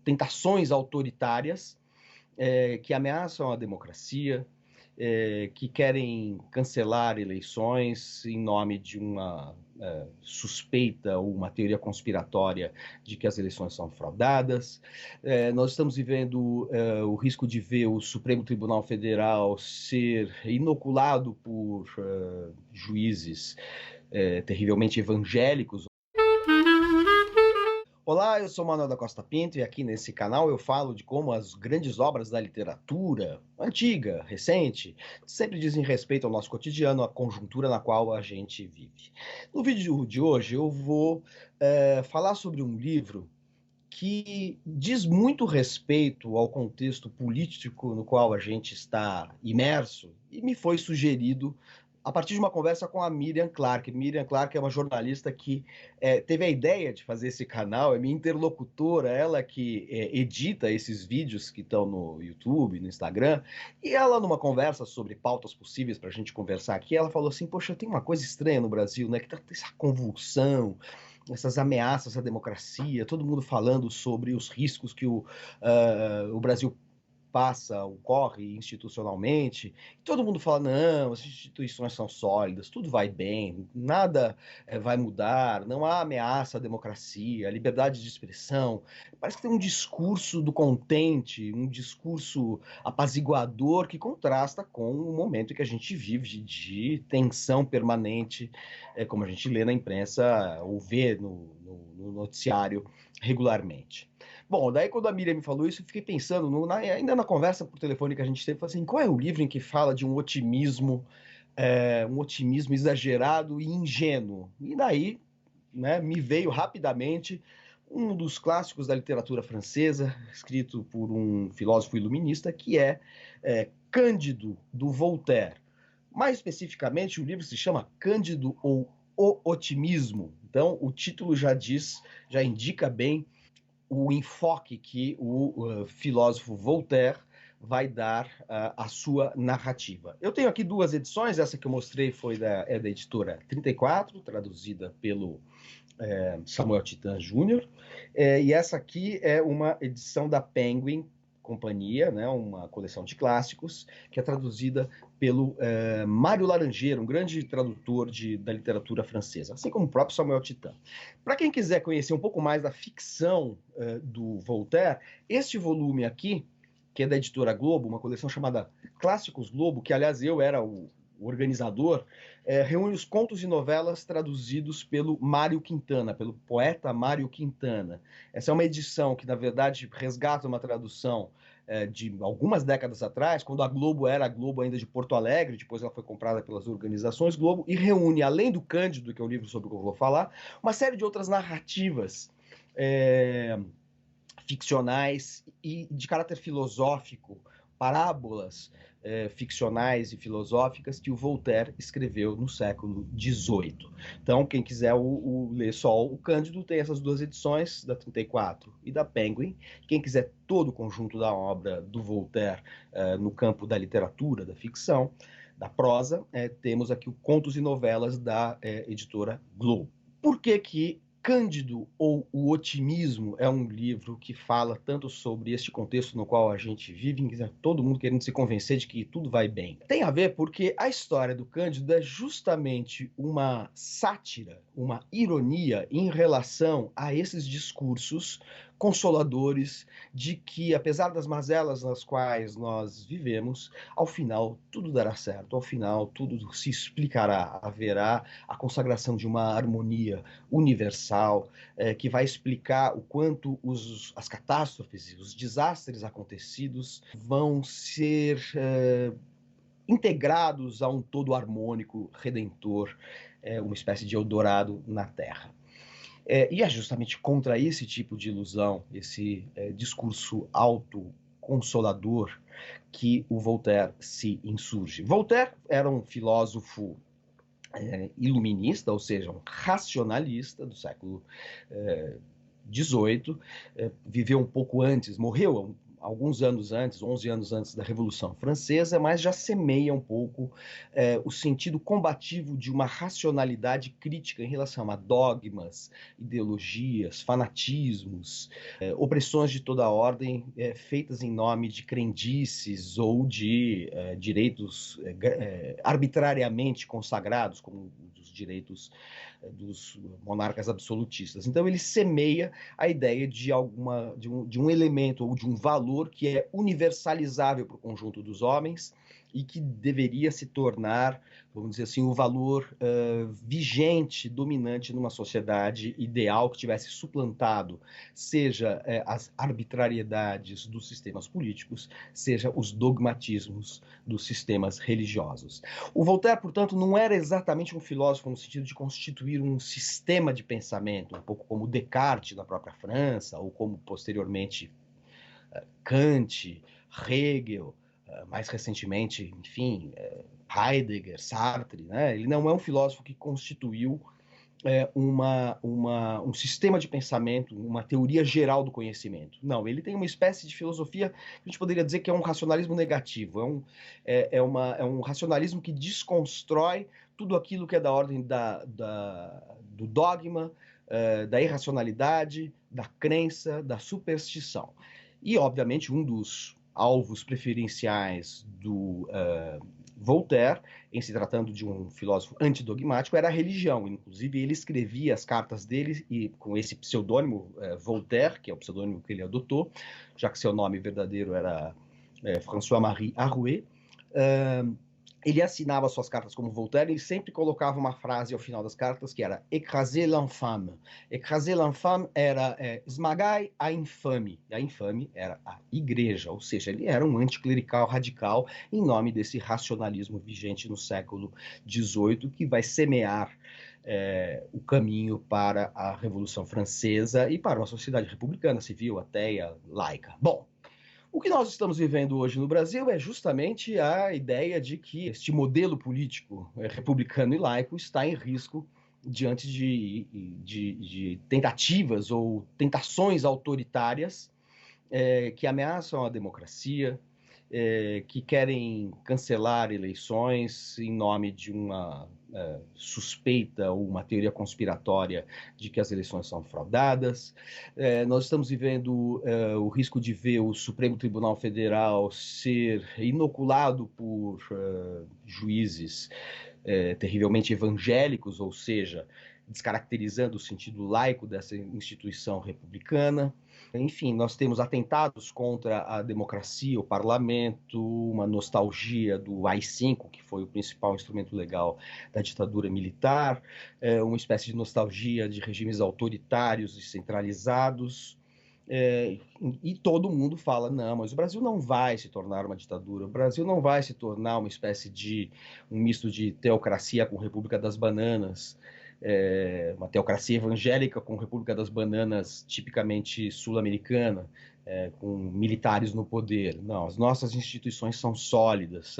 tentações autoritárias que ameaçam a democracia, que querem cancelar eleições em nome de uma suspeita ou uma teoria conspiratória de que as eleições são fraudadas. Nós estamos vivendo o risco de ver o Supremo Tribunal Federal ser inoculado por juízes terrivelmente evangélicos. Olá, eu sou Manuel da Costa Pinto e aqui nesse canal eu falo de como as grandes obras da literatura, antiga, recente, sempre dizem respeito ao nosso cotidiano, à conjuntura na qual a gente vive. No vídeo de hoje eu vou falar sobre um livro que diz muito respeito ao contexto político no qual a gente está imerso e me foi sugerido a partir de uma conversa com a Miriam Clark. Miriam Clark é uma jornalista que teve a ideia de fazer esse canal, é minha interlocutora, ela que edita esses vídeos que estão no YouTube, no Instagram, e ela, numa conversa sobre pautas possíveis para a gente conversar aqui, ela falou assim, poxa, tem uma coisa estranha no Brasil, né, que tá essa convulsão, essas ameaças à democracia, todo mundo falando sobre os riscos que o Brasil ocorre institucionalmente, todo mundo fala, não, as instituições são sólidas, tudo vai bem, nada vai mudar, não há ameaça à democracia, à liberdade de expressão. Parece que tem um discurso do contente, um discurso apaziguador que contrasta com o momento em que a gente vive de tensão permanente, como a gente lê na imprensa ou vê no noticiário regularmente. Bom, daí quando a Miriam me falou isso, eu fiquei pensando, ainda na conversa por telefone que a gente teve, falei assim, qual é o livro em que fala de um otimismo exagerado e ingênuo? E daí, né, me veio rapidamente um dos clássicos da literatura francesa, escrito por um filósofo iluminista, que é Cândido, do Voltaire. Mais especificamente, o livro se chama Cândido ou O Otimismo. Então, o título já indica bem o enfoque que o filósofo Voltaire vai dar à sua narrativa. Eu tenho aqui duas edições, essa que eu mostrei é da editora 34, traduzida pelo Samuel Titan Jr., e essa aqui é uma edição da Penguin Companhia, né, uma coleção de clássicos, que é traduzida pelo Mário Laranjeira, um grande tradutor da literatura francesa, assim como o próprio Samuel Titan. Para quem quiser conhecer um pouco mais da ficção do Voltaire, este volume aqui, que é da editora Globo, uma coleção chamada Clássicos Globo, que aliás eu era o organizador, reúne os contos e novelas traduzidos pelo Mário Quintana, pelo poeta Mário Quintana. Essa é uma edição que, na verdade, resgata uma tradução de algumas décadas atrás, quando a Globo era a Globo ainda de Porto Alegre, depois ela foi comprada pelas organizações Globo, e reúne, além do Cândido, que é o livro sobre o que eu vou falar, uma série de outras narrativas ficcionais e de caráter filosófico, parábolas ficcionais e filosóficas que o Voltaire escreveu no século XVIII. Então, quem quiser ler só o Cândido, tem essas duas edições, da 34 e da Penguin. Quem quiser todo o conjunto da obra do Voltaire no campo da literatura, da ficção, da prosa, temos aqui o Contos e Novelas da editora Globo. Por que Cândido ou o Otimismo é um livro que fala tanto sobre este contexto no qual a gente vive, todo mundo querendo se convencer de que tudo vai bem? Tem a ver porque a história do Cândido é justamente uma sátira, uma ironia em relação a esses discursos consoladores de que, apesar das mazelas nas quais nós vivemos, ao final tudo dará certo, ao final tudo se explicará, haverá a consagração de uma harmonia universal que vai explicar o quanto as catástrofes e os desastres acontecidos vão ser integrados a um todo harmônico, redentor, uma espécie de Eldorado na Terra. E é justamente contra esse tipo de ilusão, esse discurso autoconsolador, que o Voltaire se insurge. Voltaire era um filósofo iluminista, ou seja, um racionalista do século XVIII, viveu um pouco antes, morreu alguns anos antes, 11 anos antes da Revolução Francesa, mas já semeia um pouco o sentido combativo de uma racionalidade crítica em relação a dogmas, ideologias, fanatismos, opressões de toda ordem feitas em nome de crendices ou de direitos arbitrariamente consagrados, como os direitos dos monarcas absolutistas. Então ele semeia a ideia de um elemento ou de um valor que é universalizável para o conjunto dos homens e que deveria se tornar, vamos dizer assim, o valor vigente, dominante numa sociedade ideal que tivesse suplantado, seja as arbitrariedades dos sistemas políticos, seja os dogmatismos dos sistemas religiosos. O Voltaire, portanto, não era exatamente um filósofo no sentido de constituir um sistema de pensamento, um pouco como Descartes na própria França, ou como posteriormente Kant, Hegel, mais recentemente, enfim, Heidegger, Sartre, né? Ele não é um filósofo que constituiu um sistema de pensamento, uma teoria geral do conhecimento. Não, ele tem uma espécie de filosofia que a gente poderia dizer que é um racionalismo negativo, é um racionalismo que desconstrói tudo aquilo que é da ordem do dogma, da irracionalidade, da crença, da superstição. E, obviamente, um dos alvos preferenciais do Voltaire, em se tratando de um filósofo antidogmático, era a religião. Inclusive, ele escrevia as cartas dele e com esse pseudônimo Voltaire, que é o pseudônimo que ele adotou, já que seu nome verdadeiro era François-Marie Arouet. Ele assinava suas cartas como Voltaire e sempre colocava uma frase ao final das cartas que era "écraser l'infâme". "Écraser l'infâme" era esmagai a infame, e a infame era a igreja, ou seja, ele era um anticlerical radical em nome desse racionalismo vigente no século XVIII que vai semear o caminho para a Revolução Francesa e para uma sociedade republicana, civil, ateia, laica. Bom, o que nós estamos vivendo hoje no Brasil é justamente a ideia de que este modelo político republicano e laico está em risco diante de tentativas ou tentações autoritárias que ameaçam a democracia, que querem cancelar eleições em nome de uma suspeita ou uma teoria conspiratória de que as eleições são fraudadas. Nós estamos vivendo o risco de ver o Supremo Tribunal Federal ser inoculado por juízes terrivelmente evangélicos, ou seja, descaracterizando o sentido laico dessa instituição republicana. Enfim, nós temos atentados contra a democracia, o parlamento, uma nostalgia do AI-5, que foi o principal instrumento legal da ditadura militar, uma espécie de nostalgia de regimes autoritários e centralizados. E todo mundo fala, não, mas o Brasil não vai se tornar uma ditadura, o Brasil não vai se tornar uma espécie de um misto de teocracia com República das Bananas, uma teocracia evangélica com República das Bananas tipicamente sul-americana, com militares no poder. Não, as nossas instituições são sólidas,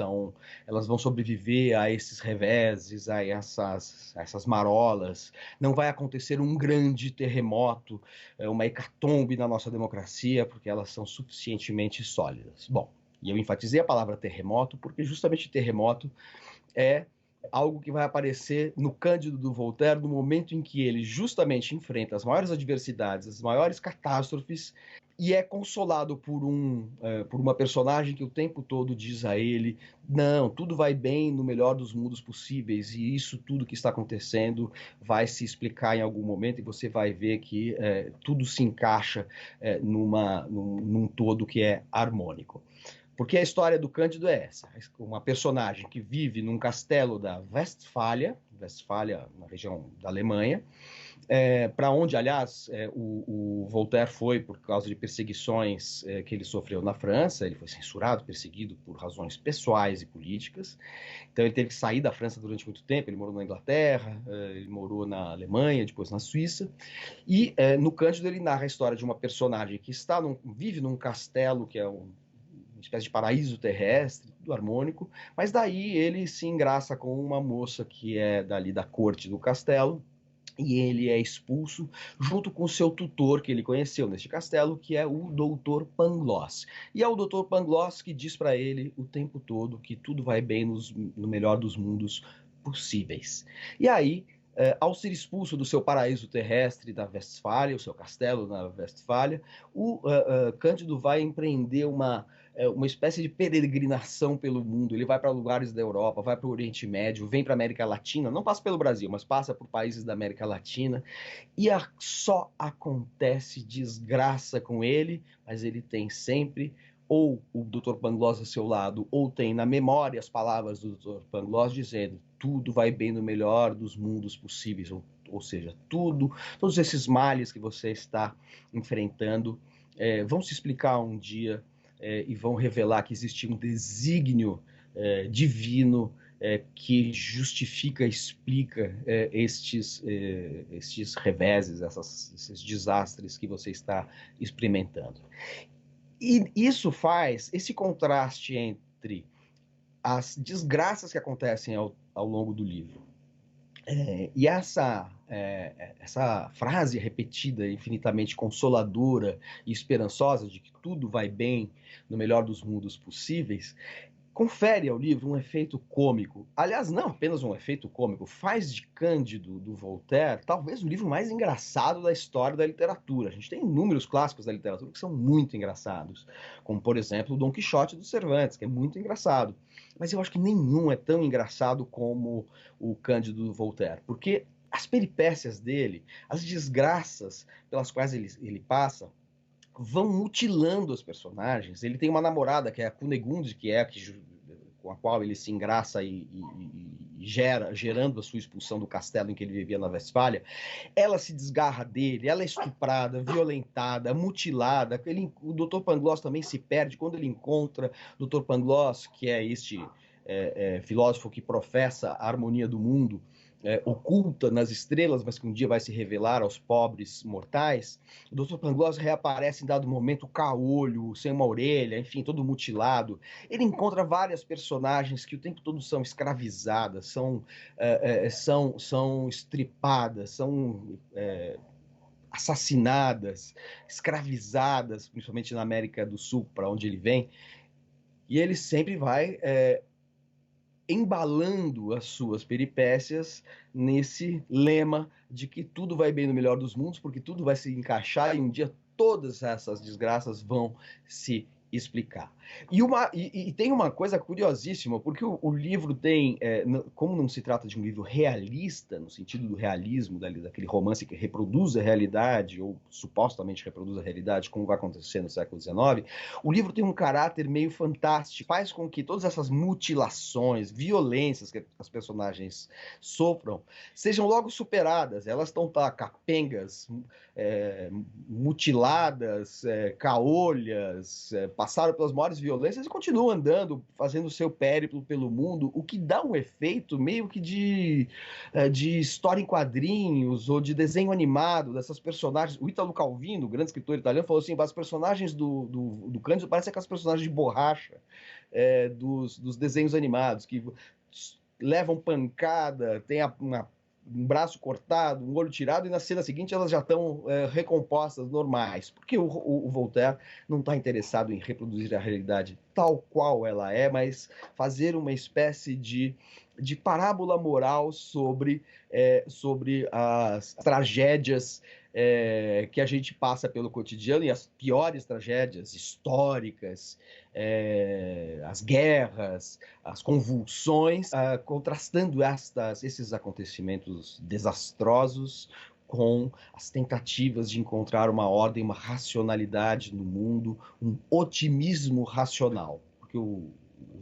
elas vão sobreviver a esses reveses, a essas marolas. Não vai acontecer um grande terremoto, uma hecatombe na nossa democracia, porque elas são suficientemente sólidas. Bom, e eu enfatizei a palavra terremoto, porque justamente terremoto é algo que vai aparecer no Cândido do Voltaire no momento em que ele justamente enfrenta as maiores adversidades, as maiores catástrofes, e é consolado por uma personagem que o tempo todo diz a ele, não, tudo vai bem no melhor dos mundos possíveis, e isso tudo que está acontecendo vai se explicar em algum momento, e você vai ver que tudo se encaixa num todo que é harmônico. Porque a história do Cândido é essa, uma personagem que vive num castelo da Westfália na região da Alemanha, para onde, aliás, o Voltaire foi por causa de perseguições que ele sofreu na França. Ele foi censurado, perseguido por razões pessoais e políticas. Então ele teve que sair da França durante muito tempo. Ele morou na Inglaterra, ele morou na Alemanha, depois na Suíça. E no Cândido ele narra a história de uma personagem que vive num castelo que é uma espécie de paraíso terrestre, tudo harmônico, mas daí ele se engraça com uma moça que é dali da corte do castelo, e ele é expulso junto com seu tutor que ele conheceu neste castelo, que é o Dr. Pangloss. E é o Dr. Pangloss que diz para ele o tempo todo que tudo vai bem no melhor dos mundos possíveis. E aí, ao ser expulso do seu paraíso terrestre da Westfália, o seu castelo na Westfália, o Cândido vai empreender uma espécie de peregrinação pelo mundo. Ele vai para lugares da Europa, vai para o Oriente Médio, vem para a América Latina, não passa pelo Brasil, mas passa por países da América Latina, e só acontece desgraça com ele, mas ele tem sempre ou o Dr. Pangloss ao seu lado, ou tem na memória as palavras do Dr. Pangloss dizendo: tudo vai bem no melhor dos mundos possíveis, ou seja, todos esses males que você está enfrentando vão se explicar um dia e vão revelar que existe um desígnio divino que justifica, explica estes reveses, esses desastres que você está experimentando. E isso faz esse contraste entre as desgraças que acontecem ao longo do livro e essa frase repetida, infinitamente consoladora e esperançosa de que tudo vai bem no melhor dos mundos possíveis, confere ao livro um efeito cômico. Aliás, não apenas um efeito cômico, faz de Cândido, do Voltaire, talvez o livro mais engraçado da história da literatura. A gente tem inúmeros clássicos da literatura que são muito engraçados, como, por exemplo, o Dom Quixote do Cervantes, que é muito engraçado. Mas eu acho que nenhum é tão engraçado como o Cândido do Voltaire, porque as peripécias dele, as desgraças pelas quais ele passa, vão mutilando os personagens. Ele tem uma namorada, que é a Cunegunde, com a qual ele se engraça e gerando a sua expulsão do castelo em que ele vivia na Westfália. Ela se desgarra dele, ela é estuprada, violentada, mutilada. O Dr. Pangloss também se perde quando ele encontra o Dr. Pangloss, que é este filósofo que professa a harmonia do mundo, oculta nas estrelas, mas que um dia vai se revelar aos pobres mortais. O Dr. Pangloss reaparece em dado momento caolho, sem uma orelha, enfim, todo mutilado. Ele encontra várias personagens que o tempo todo são escravizadas, são estripadas, são assassinadas, escravizadas, principalmente na América do Sul, para onde ele vem. E ele sempre vai embalando as suas peripécias nesse lema de que tudo vai bem no melhor dos mundos, porque tudo vai se encaixar e um dia todas essas desgraças vão se explicar. E tem uma coisa curiosíssima, porque o livro tem, como não se trata de um livro realista, no sentido do realismo, daquele romance que reproduz a realidade, ou supostamente reproduz a realidade, como vai acontecer no século XIX, o livro tem um caráter meio fantástico, faz com que todas essas mutilações, violências que as personagens sofram, sejam logo superadas. Elas estão capengas, mutiladas, caolhas, passaram pelas maiores violências e continuam andando, fazendo o seu périplo pelo mundo, o que dá um efeito meio que de história em quadrinhos ou de desenho animado dessas personagens. O Ítalo Calvino, o grande escritor italiano, falou assim: as personagens do Cândido parecem aquelas personagens de borracha dos desenhos animados, que levam pancada, tem um braço cortado, um olho tirado, e na cena seguinte elas já estão recompostas, normais. Porque o Voltaire não está interessado em reproduzir a realidade tal qual ela é, mas fazer uma espécie de parábola moral sobre as tragédias que a gente passa pelo cotidiano, e as piores tragédias históricas, as guerras, as convulsões, contrastando esses acontecimentos desastrosos com as tentativas de encontrar uma ordem, uma racionalidade no mundo, um otimismo racional. Porque o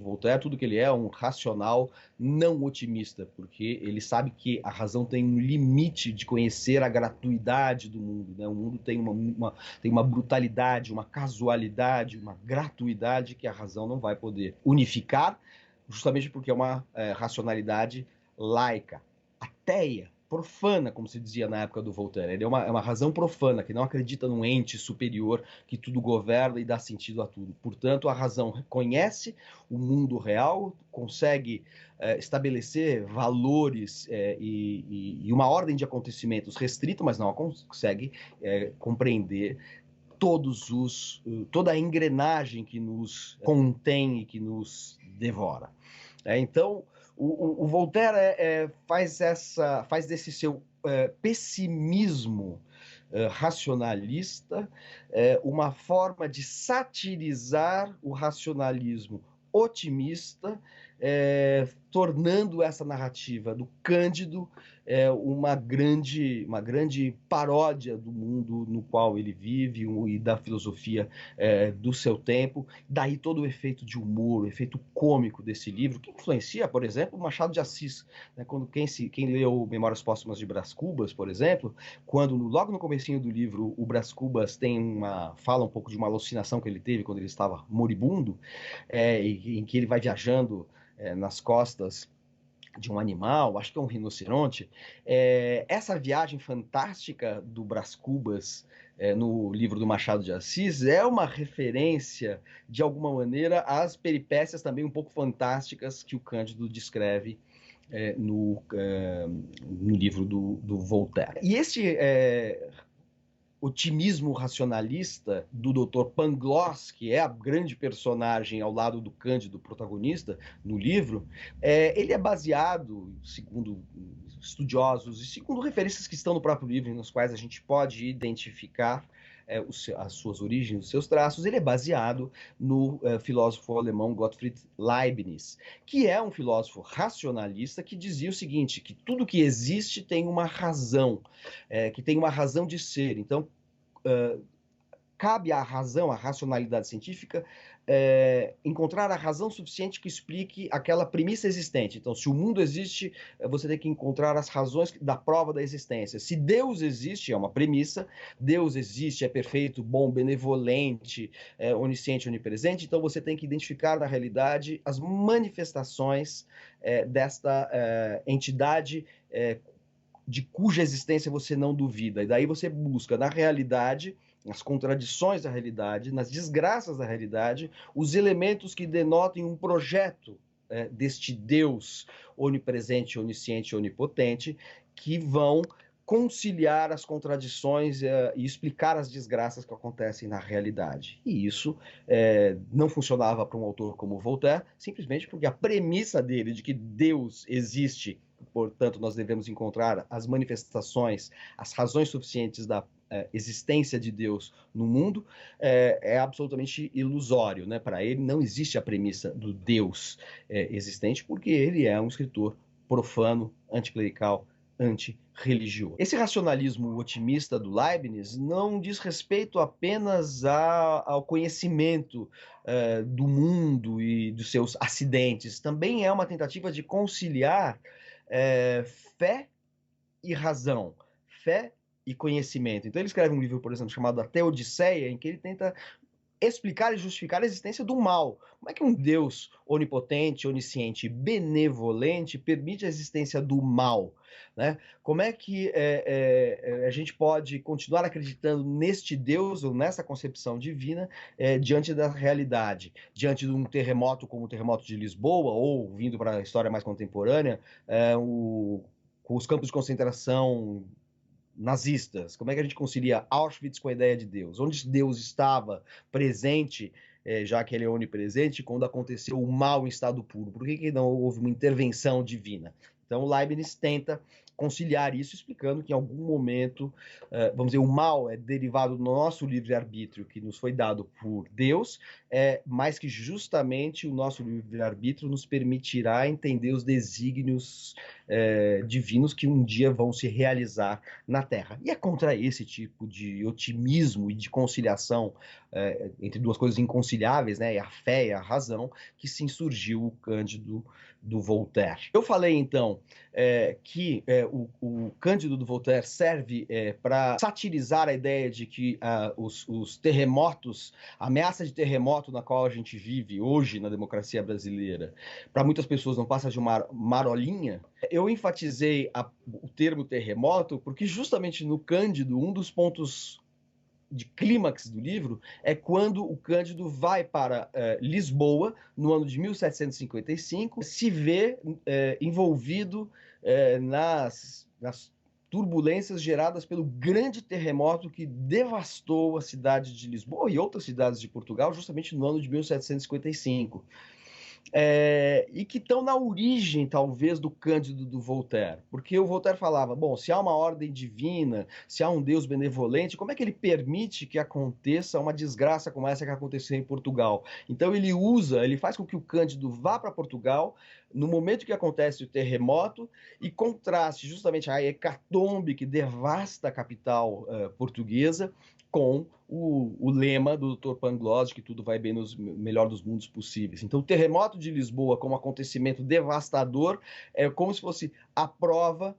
Voltaire, tudo que ele é um racional não otimista, porque ele sabe que a razão tem um limite de conhecer a gratuidade do mundo, né? O mundo tem uma brutalidade, uma casualidade, uma gratuidade que a razão não vai poder unificar, justamente porque é uma racionalidade laica, ateia, profana, como se dizia na época do Voltaire. Ele é uma razão profana, que não acredita num ente superior que tudo governa e dá sentido a tudo. Portanto, a razão reconhece o mundo real, consegue estabelecer valores e uma ordem de acontecimentos restrita, mas não consegue compreender toda a engrenagem que nos contém e que nos devora. Então, o Voltaire faz desse seu pessimismo racionalista uma forma de satirizar o racionalismo otimista, tornando essa narrativa do Cândido uma grande paródia do mundo no qual ele vive e da filosofia do seu tempo. Daí todo o efeito de humor, o efeito cômico desse livro, que influencia, por exemplo, Machado de Assis. Né? Quando quem leu Memórias Póstumas de Brás Cubas, por exemplo, quando logo no comecinho do livro o Brás Cubas fala um pouco de uma alucinação que ele teve quando ele estava moribundo, em que ele vai viajando nas costas de um animal, acho que é um rinoceronte. Essa viagem fantástica do Brás Cubas no livro do Machado de Assis é uma referência, de alguma maneira, às peripécias também um pouco fantásticas que o Cândido descreve no livro do Voltaire. E este otimismo racionalista do Dr. Pangloss, que é a grande personagem ao lado do Cândido, protagonista, no livro, ele é baseado, segundo estudiosos e segundo referências que estão no próprio livro, nas quais a gente pode identificar as suas origens, os seus traços, ele é baseado no filósofo alemão Gottfried Leibniz, que é um filósofo racionalista que dizia o seguinte, que tudo que existe tem uma razão, que tem uma razão de ser. Então, cabe à razão, à racionalidade científica, encontrar a razão suficiente que explique aquela premissa existente. Então, se o mundo existe, você tem que encontrar as razões da prova da existência. Se Deus existe, é uma premissa, Deus existe, é perfeito, bom, benevolente, onisciente, onipresente, então você tem que identificar na realidade as manifestações desta entidade de cuja existência você não duvida. E daí você busca, na realidade, nas contradições da realidade, nas desgraças da realidade, os elementos que denotem um projeto deste Deus onipresente, onisciente, onipotente, que vão conciliar as contradições e explicar as desgraças que acontecem na realidade. E isso não funcionava para um autor como Voltaire, simplesmente porque a premissa dele de que Deus existe, portanto nós devemos encontrar as manifestações, as razões suficientes da existência de Deus no mundo, é absolutamente ilusório, né? Para ele não existe a premissa do Deus existente, porque ele é um escritor profano, anticlerical, antirreligioso. Esse racionalismo otimista do Leibniz não diz respeito apenas ao conhecimento do mundo e dos seus acidentes, também é uma tentativa de conciliar fé e razão, fé e conhecimento. Então ele escreve um livro, por exemplo, chamado A Teodiceia, em que ele tenta explicar e justificar a existência do mal. Como é que um Deus onipotente, onisciente, benevolente permite a existência do mal? Né? Como é que a gente pode continuar acreditando neste Deus ou nessa concepção divina diante da realidade? Diante de um terremoto como o terremoto de Lisboa, ou vindo para a história mais contemporânea, com os campos de concentração nazistas. Como é que a gente concilia Auschwitz com a ideia de Deus? Onde Deus estava presente, já que ele é onipresente, quando aconteceu o mal em estado puro? Por que não houve uma intervenção divina? Então, Leibniz tenta conciliar isso, explicando que em algum momento, vamos dizer, o mal é derivado do nosso livre-arbítrio, que nos foi dado por Deus, mas que justamente o nosso livre-arbítrio nos permitirá entender os desígnios divinos que um dia vão se realizar na Terra. E é contra esse tipo de otimismo e de conciliação entre duas coisas inconciliáveis, né, a fé e a razão, que se insurgiu o Cândido do Voltaire. Eu falei, então, que o Cândido do Voltaire serve para satirizar a ideia de que os terremotos, a ameaça de terremoto na qual a gente vive hoje na democracia brasileira, para muitas pessoas não passa de uma marolinha. Eu enfatizei o termo terremoto porque justamente no Cândido, um dos pontos de clímax do livro é quando o Cândido vai para Lisboa, no ano de 1755, se vê envolvido nas turbulências geradas pelo grande terremoto que devastou a cidade de Lisboa e outras cidades de Portugal, justamente no ano de 1755. E que estão na origem, talvez, do Cândido do Voltaire. Porque o Voltaire falava, bom, se há uma ordem divina, se há um Deus benevolente, como é que ele permite que aconteça uma desgraça como essa que aconteceu em Portugal? Então ele faz com que o Cândido vá para Portugal, no momento que acontece o terremoto, e contraste justamente a hecatombe que devasta a capital portuguesa com o lema do Dr. Pangloss, de que tudo vai bem no melhor dos mundos possíveis. Então, o terremoto de Lisboa como acontecimento devastador é como se fosse a prova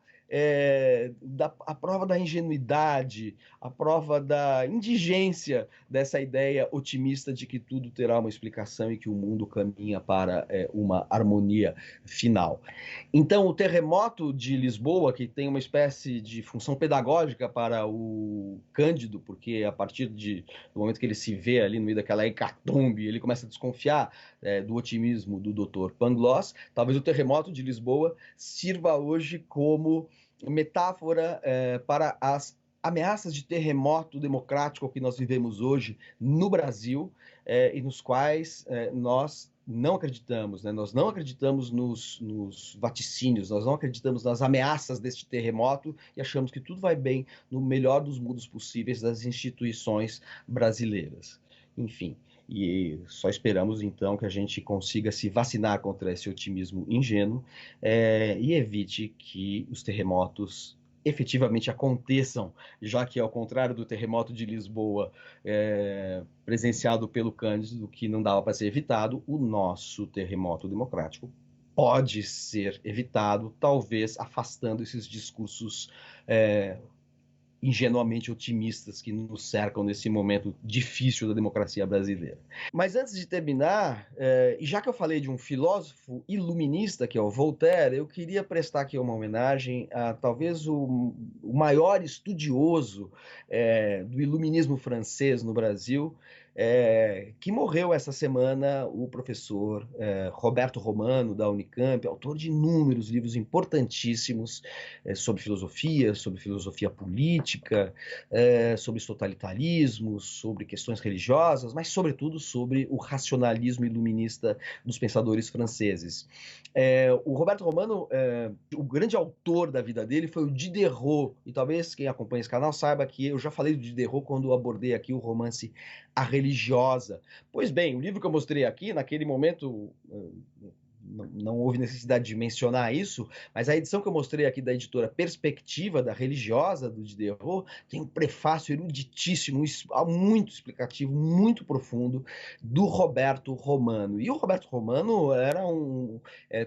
a prova da ingenuidade, a prova da indigência dessa ideia otimista de que tudo terá uma explicação e que o mundo caminha para uma harmonia final. Então, o terremoto de Lisboa, que tem uma espécie de função pedagógica para o Cândido, porque a partir do momento que ele se vê ali no meio daquela hecatombe, ele começa a desconfiar do otimismo do Dr. Pangloss, talvez o terremoto de Lisboa sirva hoje como metáfora para as ameaças de terremoto democrático que nós vivemos hoje no Brasil e nos quais nós não acreditamos, né? Nós não acreditamos nos vaticínios, nós não acreditamos nas ameaças deste terremoto e achamos que tudo vai bem no melhor dos mundos possíveis das instituições brasileiras. Enfim, e só esperamos então que a gente consiga se vacinar contra esse otimismo ingênuo e evite que os terremotos efetivamente aconteçam, já que, ao contrário do terremoto de Lisboa, presenciado pelo Cândido, que não dava para ser evitado, o nosso terremoto democrático pode ser evitado, talvez afastando esses discursos ingenuamente otimistas que nos cercam nesse momento difícil da democracia brasileira. Mas antes de terminar, e já que eu falei de um filósofo iluminista, que é o Voltaire, eu queria prestar aqui uma homenagem a talvez o maior estudioso do iluminismo francês no Brasil, que morreu essa semana, o professor Roberto Romano, da Unicamp, autor de inúmeros livros importantíssimos sobre filosofia política, sobre os totalitarismos, sobre questões religiosas, mas, sobretudo, sobre o racionalismo iluminista dos pensadores franceses. O Roberto Romano, o grande autor da vida dele foi o Diderot, e talvez quem acompanha esse canal saiba que eu já falei do Diderot quando abordei aqui o romance A Religiosa. Pois bem, o livro que eu mostrei aqui, naquele momento, não houve necessidade de mencionar isso, mas a edição que eu mostrei aqui da editora Perspectiva, da Religiosa, do Diderot, tem um prefácio eruditíssimo, muito explicativo, muito profundo, do Roberto Romano. E o Roberto Romano era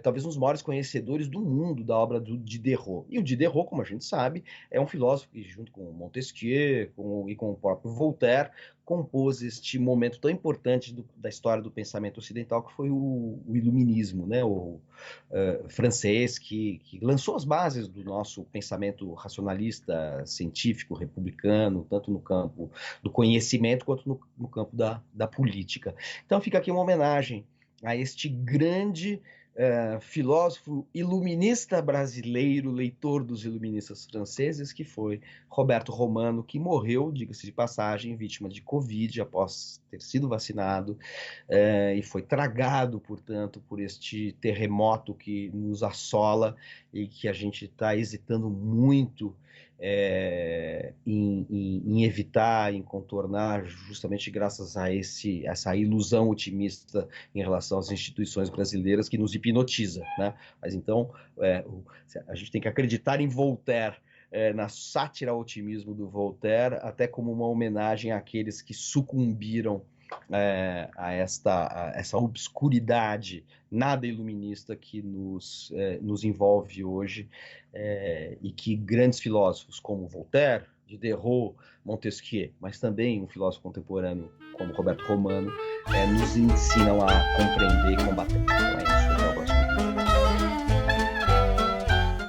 talvez um dos maiores conhecedores do mundo da obra do Diderot. E o Diderot, como a gente sabe, é um filósofo que, junto com Montesquieu e com o próprio Voltaire, compôs este momento tão importante da história do pensamento ocidental, que foi o iluminismo, né? O francês, que lançou as bases do nosso pensamento racionalista, científico, republicano, tanto no campo do conhecimento quanto no campo da política. Então fica aqui uma homenagem a este grande filósofo iluminista brasileiro, leitor dos iluministas franceses, que foi Roberto Romano, que morreu, diga-se de passagem, vítima de Covid após ter sido vacinado e foi tragado, portanto, por este terremoto que nos assola e que a gente está hesitando muito em evitar, em contornar, justamente graças a essa ilusão otimista em relação às instituições brasileiras que nos hipnotiza, né? Mas então a gente tem que acreditar em Voltaire, na sátira ao otimismo do Voltaire, até como uma homenagem àqueles que sucumbiram a essa obscuridade nada iluminista que nos envolve hoje, e que grandes filósofos como Voltaire, Diderot, Montesquieu, mas também um filósofo contemporâneo como Roberto Romano, nos ensinam a compreender e combater. Então,